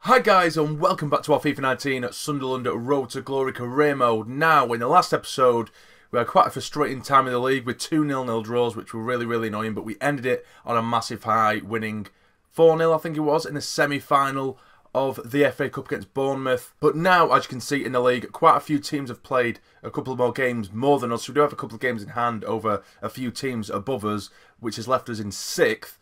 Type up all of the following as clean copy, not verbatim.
Hi guys and welcome back to our FIFA 19 Sunderland Road to Glory career mode. Now, in the last episode, we had quite a frustrating time in the league with 2 0-0 draws, which were really annoying, but we ended it on a massive high, winning 4-0 I think it was, in the semi-final of the FA Cup against Bournemouth. But now, as you can see in the league, quite a few teams have played a couple more games more than us. We do have a couple of games in hand over a few teams above us, which has left us in 6th.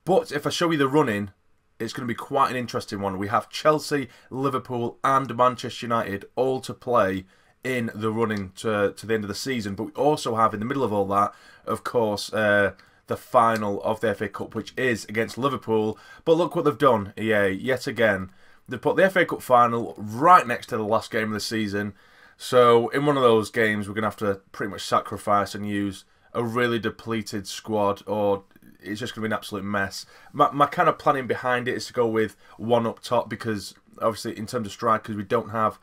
But if I show you the running, it's going to be quite an interesting one. We have Chelsea, Liverpool and Manchester United all to play in the running to the end of the season. But we also have, in the middle of all that, of course, the final of the FA Cup, which is against Liverpool. But look what they've done, EA, yet again. They've put the FA Cup final right next to the last game of the season. So in one of those games, we're going to have to pretty much sacrifice and use a really depleted squad, or it's just going to be an absolute mess. My kind of planning behind it is to go with one up top, because obviously in terms of strikers we don't have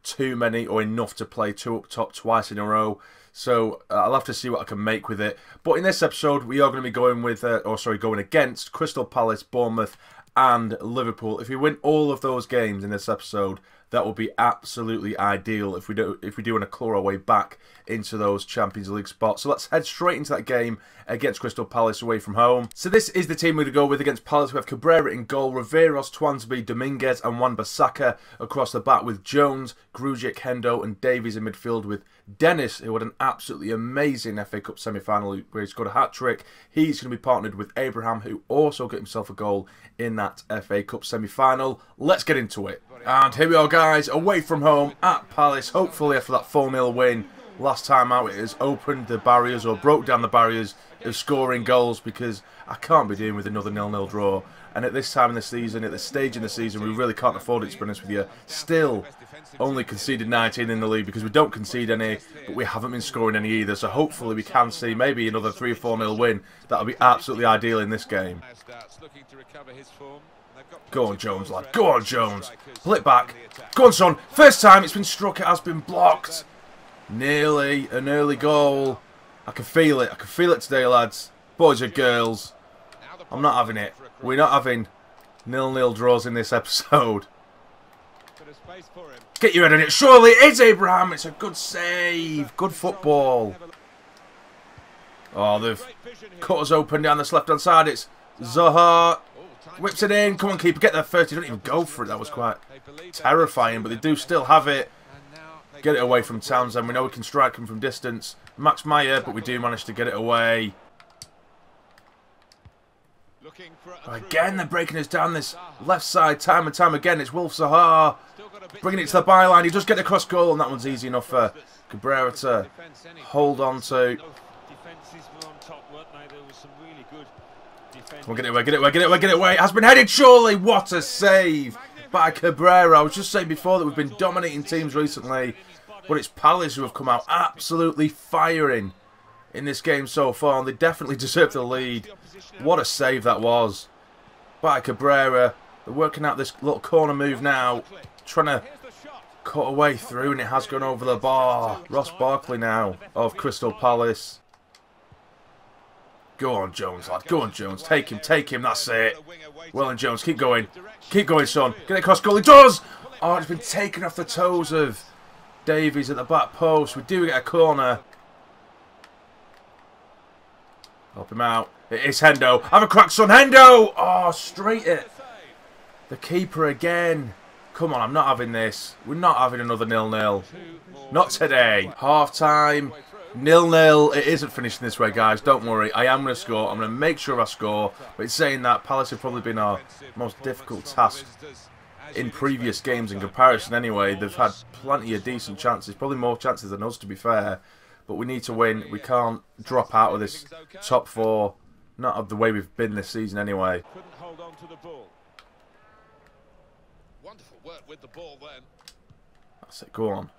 too many or enough to play 2 up top twice in a row. So I'll have to see what I can make with it. But in this episode we are going to be going with, going against Crystal Palace, Bournemouth and Liverpool. If we win all of those games in this episode, that will be absolutely ideal if we do want to claw our way back into those Champions League spots. So let's head straight into that game against Crystal Palace away from home. So this is the team we're going to go with against Palace. We have Cabrera in goal, Riveros, Twansby, Dominguez and Wan-Bissaka across the back, with Jones, Grujic, Hendo and Davies in midfield, with Dennis, who had an absolutely amazing FA Cup semi-final where he scored a hat-trick. He's going to be partnered with Abraham, who also got himself a goal in that FA Cup semi-final. Let's get into it. And here we are, guys, away from home at Palace. Hopefully after that 4-0 win last time out, it has opened the barriers, or broke down the barriers of scoring goals, because I can't be dealing with another 0-0 draw. And at this time in the season, at this stage in the season, we really can't afford it, to be honest with you. Still only conceded 19 in the league because we don't concede any, but we haven't been scoring any either. So hopefully we can see maybe another 3 or 4-0 win. That'll be absolutely ideal in this game. Go on, Jones, lad. Go on, Jones. Pull it back. Go on, son. First time it's been struck, it has been blocked. Nearly an early goal. I can feel it. I can feel it today, lads. Boys and girls. I'm not having it. We're not having 0-0 draws in this episode. Get your head on it. Surely it is, Abraham. It's a good save. Good football. Oh, they've cut us open down this left-hand side. It's Zaha. Whips it in. Come on, keeper. Get there first. He didn't even go for it. That was quite terrifying, but they do still have it. Get it away from Townsend. We know we can strike him from distance. Max Meyer, but we do manage to get it away. Again, they're breaking us down this left side time and time again. It's Wolf Zaha bringing it to the byline. He does get across goal, and that one's easy enough for Cabrera to hold on to. Come on, get it away, get it away, get it away, get it away. It has been headed, surely. What a save by Cabrera. I was just saying before that we've been dominating teams recently, but it's Palace who have come out absolutely firing in this game so far, and they definitely deserve the lead. What a save that was by Cabrera. They're working out this little corner move now, trying to cut a way through, and it has gone over the bar. Ross Barkley now of Crystal Palace. Go on, Jones, lad. Go on, Jones. Take him. That's it. Well, and Jones, keep going. Keep going, son. Get it across goal. He does! Oh, it's been taken off the toes of Davies at the back post. We do get a corner. Help him out. It is Hendo. Have a crack, son. Hendo! Oh, straight it. The keeper again. Come on, I'm not having this. We're not having another 0-0. Not today. Half time. 0-0. It isn't finishing this way, guys. Don't worry. I am going to score. I'm going to make sure I score. But in saying that, Palace have probably been our most difficult task in previous games in comparison anyway. They've had plenty of decent chances. Probably more chances than us, to be fair. But we need to win. We can't drop out of this top 4. Not of the way we've been this season anyway. Couldn't hold on to the ball. Wonderful work with the ball then. That's it. Go on.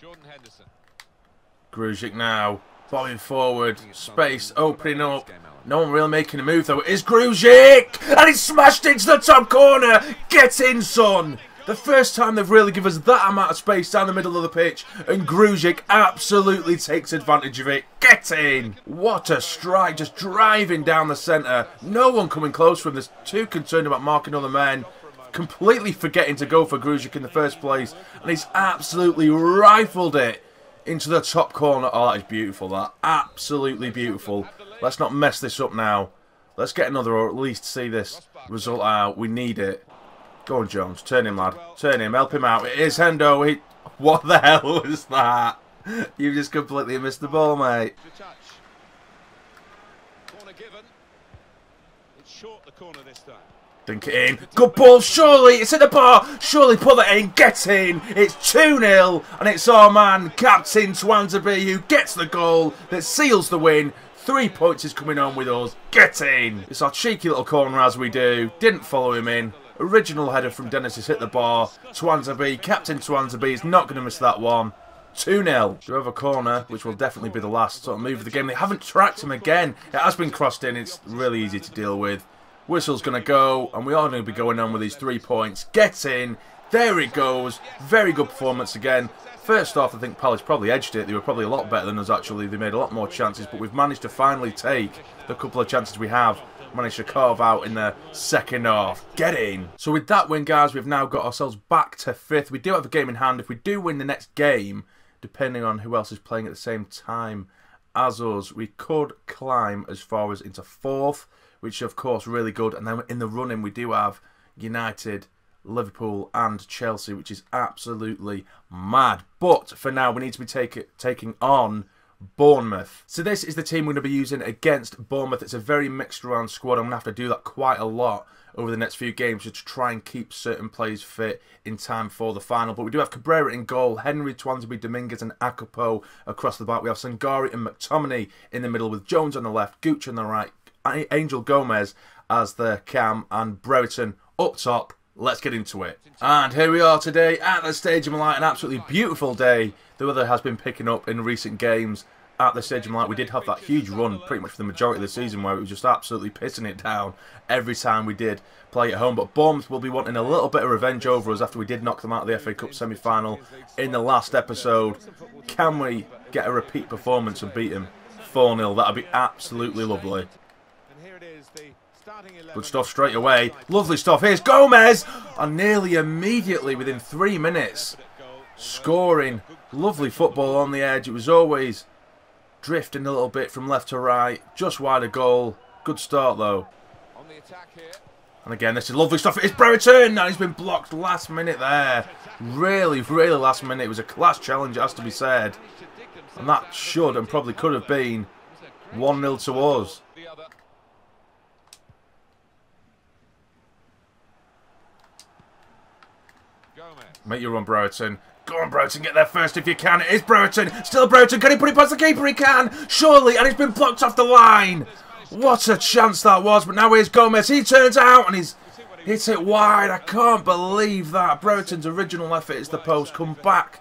Grujic now. Bombing forward. Space opening up. No one really making a move though. It is Grujic! And he's smashed into the top corner! Get in, son! The first time they've really given us that amount of space down the middle of the pitch, and Grujic absolutely takes advantage of it. Get in! What a strike, just driving down the centre. No one coming close from this. Too concerned about marking other men. completely forgetting to go for Grujic in the first place. And he's absolutely rifled it into the top corner. Oh, that is beautiful, that. Absolutely beautiful. Let's not mess this up now. Let's get another, or at least see this result out. We need it. Go on, Jones. Turn him, lad. Turn him. Help him out. It is Hendo. What the hell was that? You just completely missed the ball, mate. Corner given. It's short the corner this time. Dink it in. Good ball, surely. It's at the bar. Surely put it in. Get in. It's 2-0. And it's our man, Captain Swansea, who gets the goal that seals the win. 3 points is coming on with us. Get in. It's our cheeky little corner as we do. Didn't follow him in. Original header from Dennis has hit the bar. Swansea, Captain Swansea is not going to miss that one. 2-0. Do have a corner, which will definitely be the last sort of move of the game. They haven't tracked him again. It has been crossed in. It's really easy to deal with. Whistle's going to go, and we are going to be going on with these 3 points. Get in. There it goes. Very good performance again. First off, I think Palace probably edged it. They were probably a lot better than us, actually. They made a lot more chances, but we've managed to finally take the couple of chances we have. Managed to carve out in the second half. Get in. So with that win, guys, we've now got ourselves back to 5th. We do have a game in hand. If we do win the next game, depending on who else is playing at the same time as us, we could climb as far as into 4th, which is, of course, really good. And then in the running, we do have United, Liverpool and Chelsea, which is absolutely mad. But for now, we need to be taking on Bournemouth. So this is the team we're going to be using against Bournemouth. It's a very mixed around squad. I'm going to have to do that quite a lot over the next few games just to try and keep certain players fit in time for the final. But we do have Cabrera in goal, Henry, Swansea, Dominguez and Akapo across the back. We have Sangari and McTominay in the middle with Jones on the left, Gooch on the right, Angel Gomez as the cam and Brereton up top. Let's get into it. And here we are today at the Stadium of Light. An absolutely beautiful day. The weather has been picking up in recent games at the Stadium of Light. We did have that huge run pretty much for the majority of the season where it was just absolutely pissing it down every time we did play at home. But Bournemouth will be wanting a little bit of revenge over us after we did knock them out of the FA Cup semi-final in the last episode. Can we get a repeat performance and beat them 4-0? That would be absolutely lovely. Good stuff straight away. Lovely stuff. Here's Gomez. And nearly immediately, within 3 minutes, scoring. Lovely football on the edge. It was always drifting a little bit from left to right. Just wide of goal. Good start, though. And again, this is lovely stuff. It's Brereton. And he's been blocked last minute there. Really, really last minute. It was a class challenge, it has to be said. And that should and probably could have been 1-0 to us. Make your run, Brereton. Go on, Brereton, get there first if you can. It is Brereton. Still Brereton. Can he put it past the keeper? He can. Surely. And he's been blocked off the line. What a chance that was. But now here's Gomez. He turns out and he's hit it wide. I can't believe that. Brereton's original effort is the post. Come back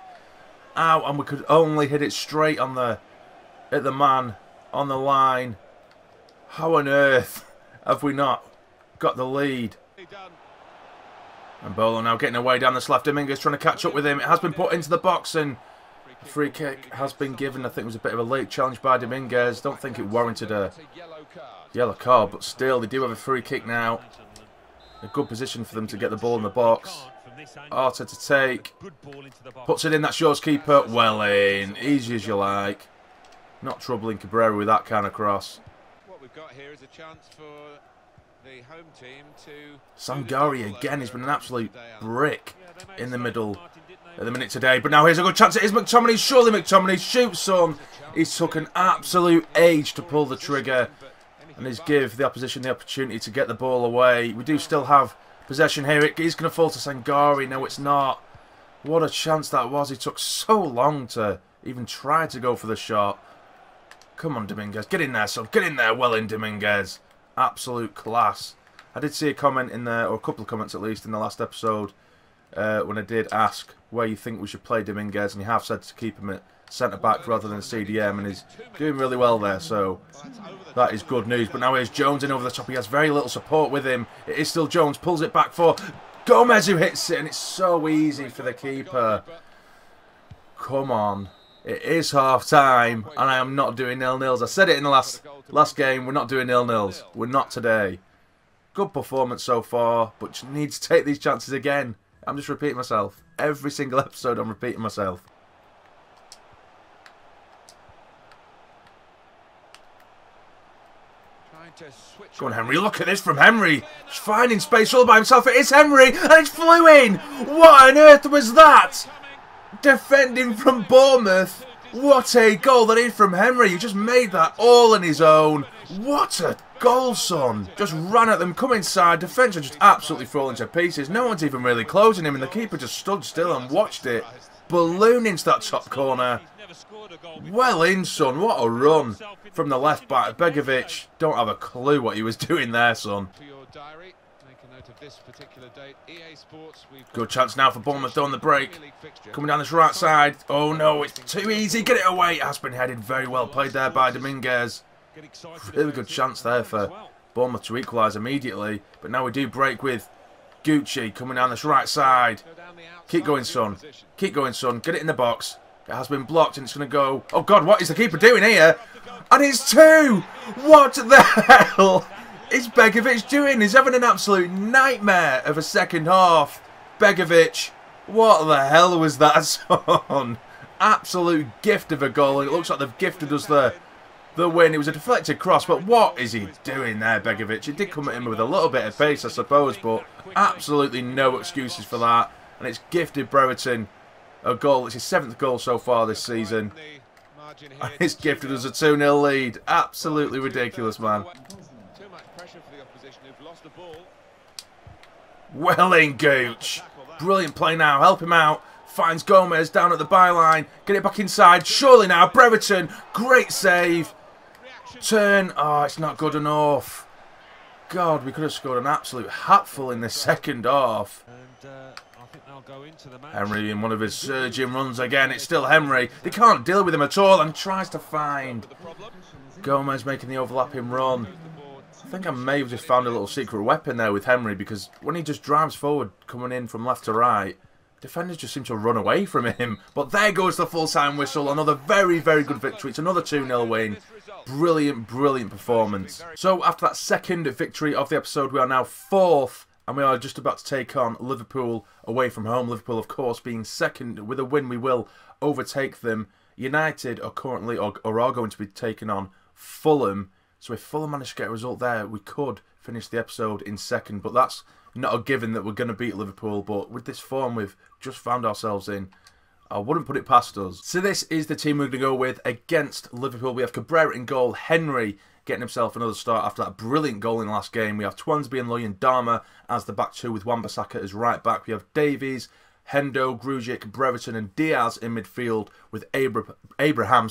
out. And we could only hit it straight on at the man on the line. How on earth have we not got the lead? And Bolo now getting away down the left. Dominguez trying to catch up with him. It has been put into the box and a free kick has been given. I think it was a bit of a late challenge by Dominguez. Don't think it warranted a yellow card, but still they do have a free kick now. A good position for them to get the ball in the box. Arter to take. Puts it in. That's yours, keeper. Well in. Easy as you like. Not troubling Cabrera with that kind of cross. What we've got here is a chance for the home team to Sangari again has been an absolute brick in the middle at the minute today. But now here's a good chance. It is McTominay. Surely McTominay shoots some. He's took an absolute age to pull the trigger and he's give the opposition the opportunity to get the ball away. We do still have possession here. It is going to fall to Sangari. No, it's not. What a chance that was. He took so long to even try to go for the shot. Come on, Dominguez. Get in there, son. Get in there. Well in, Dominguez. Absolute class. I did see a comment in there, or a couple of comments at least, in the last episode when I did ask where you think we should play Dominguez, and you have said to keep him at centre-back rather than CDM, and he's doing really well there, so that is good news. But now here's Jones in over the top. He has very little support with him. It is still Jones. Pulls it back for Gomez, who hits it, and it's so easy for the keeper. Come on. It is half-time, and I am not doing 0-0s. I said it in the last game. We're not doing 0-0s. We're not today. Good performance so far, but just need to take these chances again. I'm just repeating myself. Every single episode I'm repeating myself. Go on, Henry. Look at this from Henry. Just finding space all by himself. It is Henry, and it's flew in. What on earth was that? Defending from Bournemouth. What a goal that is from Henry. He just made that all on his own. What a goal, son. Just ran at them, come inside. Defence are just absolutely falling to pieces. No one's even really closing him, and the keeper just stood still and watched it. Balloon into that top corner. Well in, son. What a run from the left back. Begovic, don't have a clue what he was doing there, son. Good chance now for Bournemouth on the break. Coming down this right side. Oh no, it's too easy. Get it away. It has been headed very well. Played there by Dominguez. Really good chance there for Bournemouth to equalise immediately. But now we do break with Gucci coming down this right side. Keep going, son. Keep going, son. Get it in the box. It has been blocked and it's going to go... Oh God, what is the keeper doing here? And it's 2! What the hell is Begovic doing? He's having an absolute nightmare of a second half. Begovic, what the hell was that, son? Absolute gift of a goal. It looks like they've gifted us the win. It was a deflected cross, but what is he doing there, Begovic? He did come at him with a little bit of pace, I suppose, but absolutely no excuses for that. And it's gifted Brereton a goal. It's his 7th goal so far this season. And it's gifted us a 2-0 lead. Absolutely ridiculous, man. Well in, Gooch. Brilliant play now. Help him out. Finds Gomez down at the byline. Get it back inside. Surely now. Brereton. Great save. Turn. Oh, it's not good enough. God, we could have scored an absolute hatful in the second half. Henry in one of his surging runs again. It's still Henry. They can't deal with him at all and tries to find Gomez making the overlapping run. I think I may have just found a little secret weapon there with Henry, because when he just drives forward coming in from left to right, defenders just seem to run away from him. But there goes the full-time whistle. Another very, very good victory. It's another 2-0 win. Brilliant, brilliant performance. So after that second victory of the episode, we are now 4th. And we are just about to take on Liverpool away from home. Liverpool, of course, being second. With a win, we will overtake them. United are currently, or are going to be taking on Fulham. So if Fulham manage to get a result there, we could finish the episode in second. But that's not a given that we're going to beat Liverpool. But with this form we've just found ourselves in, I wouldn't put it past us. So this is the team we're going to go with against Liverpool. We have Cabrera in goal, Henry getting himself another start after that brilliant goal in the last game. We have Twansby and Luyendama as the back two with Wan-Bissaka as right back. We have Davies, Hendo, Grujic, Brereton and Diaz in midfield with Abraham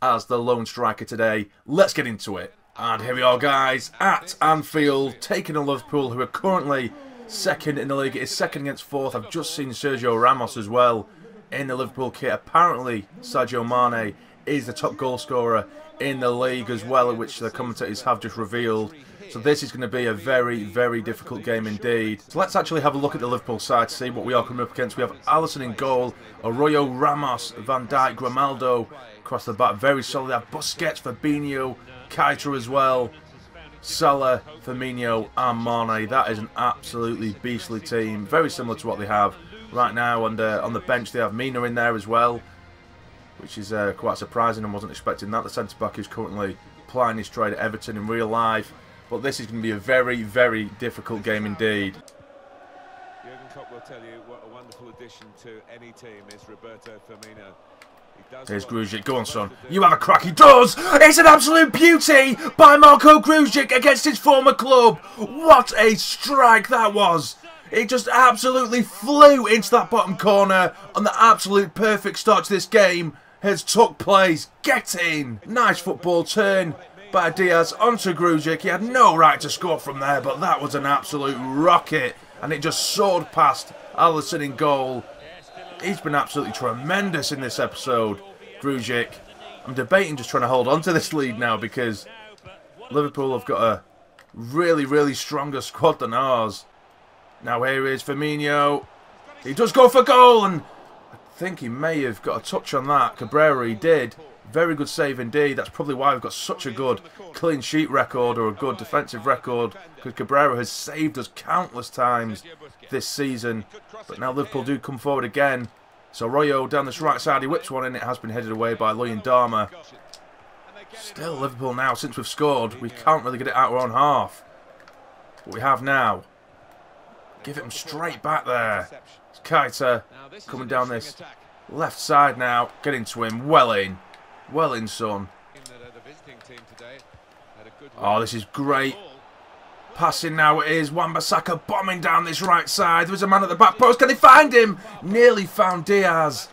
as the lone striker today. Let's get into it. And here we are, guys, at Anfield, taking on Liverpool, who are currently second in the league. It is second against 4th. I've just seen Sergio Ramos as well in the Liverpool kit. Apparently, Sadio Mane is the top goal scorer in the league as well, which the commentators have just revealed. So this is going to be a very, very difficult game indeed. So let's actually have a look at the Liverpool side to see what we are coming up against. We have Alisson in goal, Arroyo, Ramos, Van Dijk, Grimaldo across the back. Very solid. We have Busquets, Fabinho, Keita as well, Salah, Firmino and Mane. That is an absolutely beastly team. Very similar to what they have right now. And on the bench they have Mina in there as well, which is quite surprising. I wasn't expecting that. The centre-back is currently plying his trade at Everton in real life. But this is going to be a very, very difficult game indeed. Jurgen Klopp will tell you what a wonderful addition to any team is Roberto Firmino. Here's Grujic. Go on, son. You have a crack. He does! It's an absolute beauty by Marco Grujic against his former club. What a strike that was. It just absolutely flew into that bottom corner, and the absolute perfect start to this game has took place. Get in! Nice football turn by Diaz onto Grujic. He had no right to score from there, but that was an absolute rocket, and it just soared past Alisson in goal. He's been absolutely tremendous in this episode, Grujic. I'm debating just trying to hold on to this lead now, because Liverpool have got a really, really stronger squad than ours. Now here is Firmino. He does go for goal, and I think he may have got a touch on that. Cabrera, he did. Very good save indeed. That's probably why we've got such a good clean sheet record or a good defensive record, because Cabrera has saved us countless times this season. But now Liverpool do come forward again. So Arroyo down this right side, he whips one in. It has been headed away by Luyendama. Still Liverpool now, since we've scored, we can't really get it out of our own half. But we have now. Give it him straight back there. It's Keita coming down this left side now. Get into him. Well in. Well in, son. Oh, this is great. Passing now it is. Wan-Bissaka bombing down this right side. There's a man at the back post. Can they find him? Nearly found Diaz.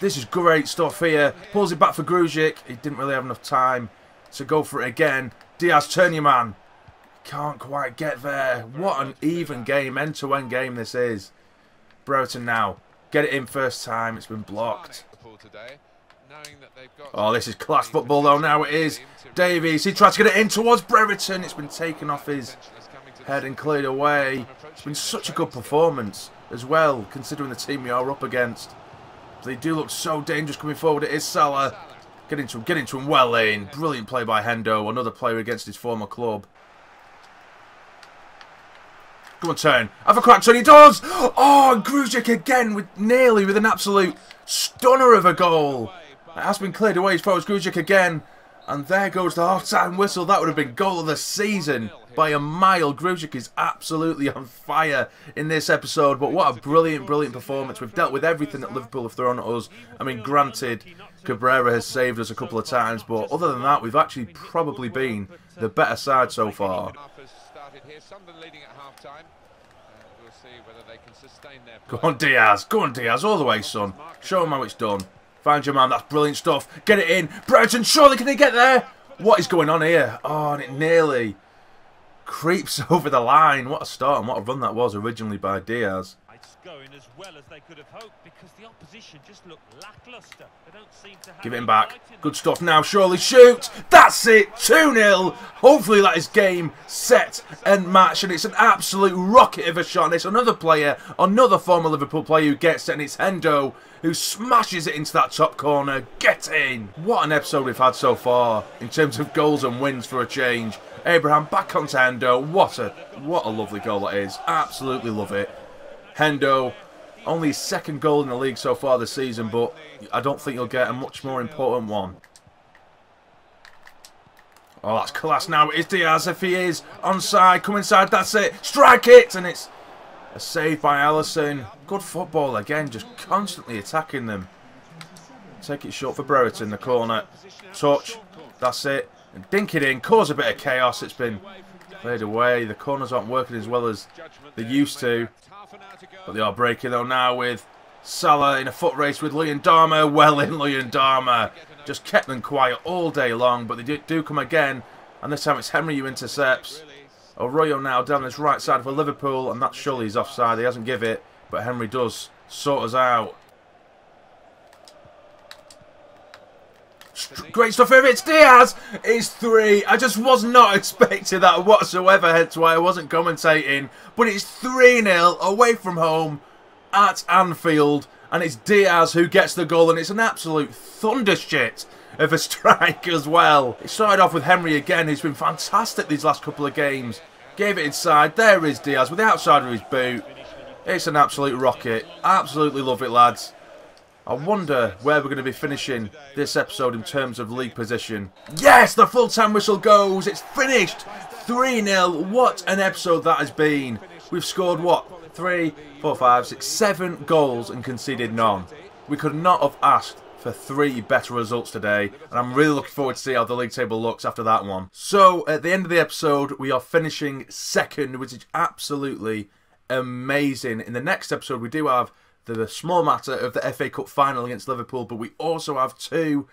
This is great stuff here. Pulls it back for Grujic. He didn't really have enough time to go for it again. Diaz, turn your man. Can't quite get there. What an even game, end-to-end game this is. Brereton now. Get it in first time. It's been blocked. Oh, this is class football though. Now it is. Davies, he tried to get it in towards Brereton. It's been taken off his head and cleared away. It's been such a good performance as well, considering the team we are up against. They do look so dangerous coming forward. It is Salah. Get into him well in. Brilliant play by Hendo, another player against his former club. Go on, turn. Have a crack, son. He does. Oh, and Grujic again with an absolute stunner of a goal. It has been cleared away as far as Grujic again. And there goes the half-time whistle. That would have been goal of the season by a mile. Grujic is absolutely on fire in this episode. But what a brilliant, brilliant performance. We've dealt with everything that Liverpool have thrown at us. I mean, granted, Cabrera has saved us a couple of times. But other than that, we've actually probably been the better side so far. Go on, Diaz. Go on, Diaz. All the way, son. Show him how it's done. Find your man. That's brilliant stuff. Get it in. Brereton, surely can he get there? What is going on here? Oh, and it nearly creeps over the line. What a start and what a run that was originally by Diaz. It's going as well as they could have hoped because the opposition just looked lackluster. They don't seem to have. Give it back. Good stuff now. Surely shoot. That's it. 2-0. Hopefully that is game, set and match. And it's an absolute rocket of a shot. And it's another player, another former Liverpool player who gets it. And it's Hendo who smashes it into that top corner. Get in. What an episode we've had so far in terms of goals and wins for a change. Abraham back onto Hendo. What a lovely goal that is. Absolutely love it. Hendo, only his second goal in the league so far this season, but I don't think he'll get a much more important one. Oh, that's class now. It is Diaz if he is onside. Come inside, that's it. Strike it! And it's a save by Alisson. Good football again, just constantly attacking them. Take it short for Brereton, the corner. Touch, that's it. And dink it in, cause a bit of chaos. It's been cleared away. The corners aren't working as well as they used to. But they are breaking though now with Salah in a foot race with Luyendama. Well in Luyendama. Just kept them quiet all day long, but they do come again. And this time it's Henry who intercepts. Arroyo now down this right side for Liverpool, and that's surely he's offside. He hasn't give it, but Henry does sort us out. Great stuff here. It's Diaz. It's 3. I just was not expecting that whatsoever, hence why I wasn't commentating. But it's 3-0 away from home at Anfield. And it's Diaz who gets the goal. And it's an absolute thundershit of a strike as well. It started off with Henry again, who's been fantastic these last couple of games. Gave it inside. There is Diaz with the outside of his boot. It's an absolute rocket. Absolutely love it, lads. I wonder where we're going to be finishing this episode in terms of league position. Yes, the full-time whistle goes. It's finished. 3-0. What an episode that has been. We've scored, what, 3, 4, 5, 6, 7 goals and conceded none. We could not have asked for 3 better results today. And I'm really looking forward to see how the league table looks after that one. So, at the end of the episode, we are finishing second, which is absolutely amazing. In the next episode, we do have the small matter of the FA Cup final against Liverpool, but we also have the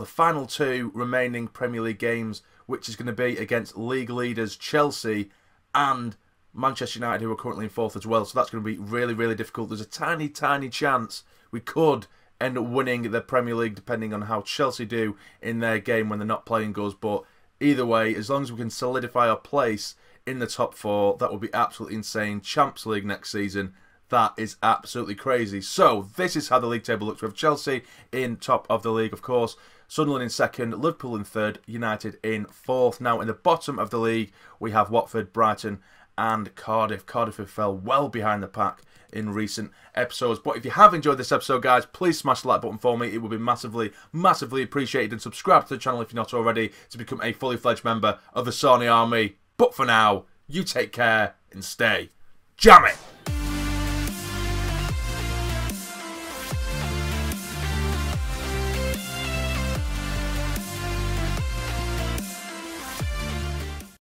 final 2 remaining Premier League games, which is going to be against league leaders Chelsea and Manchester United, who are currently in 4th as well. So that's going to be really, really difficult. There's a tiny, tiny chance we could end up winning the Premier League, depending on how Chelsea do in their game when they're not playing us. But either way, as long as we can solidify our place in the top 4, that would be absolutely insane. Champions League next season. That is absolutely crazy. So, this is how the league table looks. We have Chelsea in top of the league, of course. Sunderland in second, Liverpool in third, United in fourth. Now, in the bottom of the league, we have Watford, Brighton and Cardiff. Cardiff have fell well behind the pack in recent episodes. But if you have enjoyed this episode, guys, please smash the like button for me. It would be massively, massively appreciated. And subscribe to the channel if you're not already to become a fully fledged member of the Sarny Army. But for now, you take care and stay. Jam it!